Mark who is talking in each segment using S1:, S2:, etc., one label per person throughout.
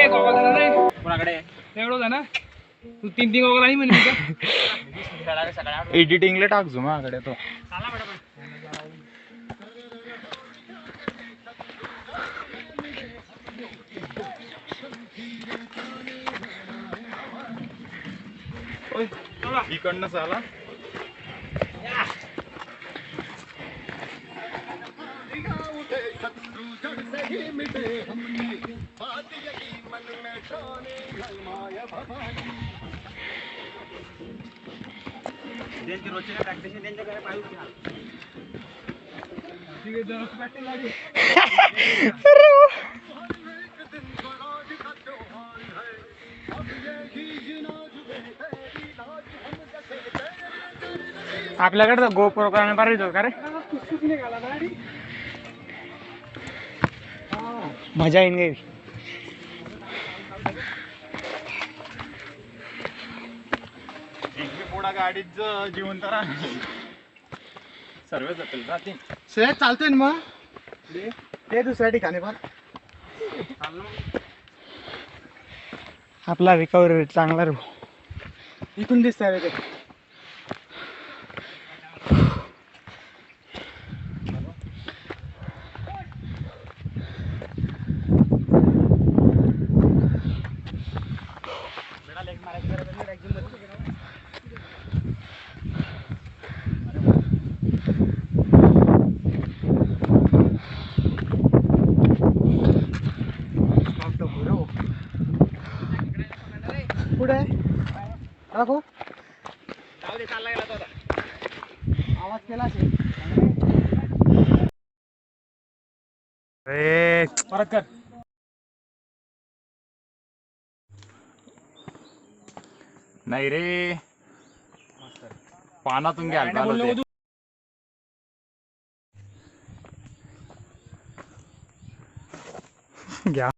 S1: goggle झाला रे
S2: कोणाकडे
S1: एवढं झालं तू 3 गॉगल आणि म्हणे
S2: एडिटिंगला टाकजो माझ्याकडे तो इकडनं चाला त्यांची रोजची प्रॅक्टिस त्यांच्याकडे पाहिजे आपल्याकडे गोप्रो करणे पाहिजे का रे मजा येईन गे पुढा गाडीच जीवन तर सर्व जातील राहते
S3: सहज चालतोय ना मग ते दुसऱ्या ठिकाणी पण
S2: आपला रिकव्हरी चांगला रे
S3: इथून दिसतंय ते पुढे दाखव
S1: चालला गेला तो आता
S3: आवाज केला असेल
S2: परत कर नाही रे पानातून घ्यायला घ्या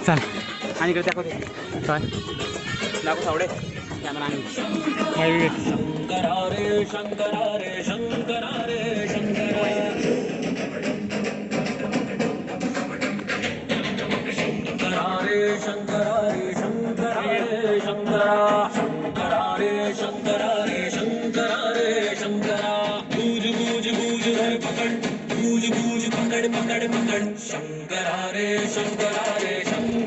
S1: चल आणि दाखव काय दाखव सावडे कॅमेरा आणि
S4: शंकरा रे शंकरा रे शंकरा रे शंकरा रे शंकरा रे शंकरा रे शंकरा शंकरा रे शंकरा रे शंकरा रे शंकरा गूंज गूंज गूंज धर पकड़ गूंज गूंज पकड़ पकड़ पकड़ शंकरा रे शंकरा रे शंकरा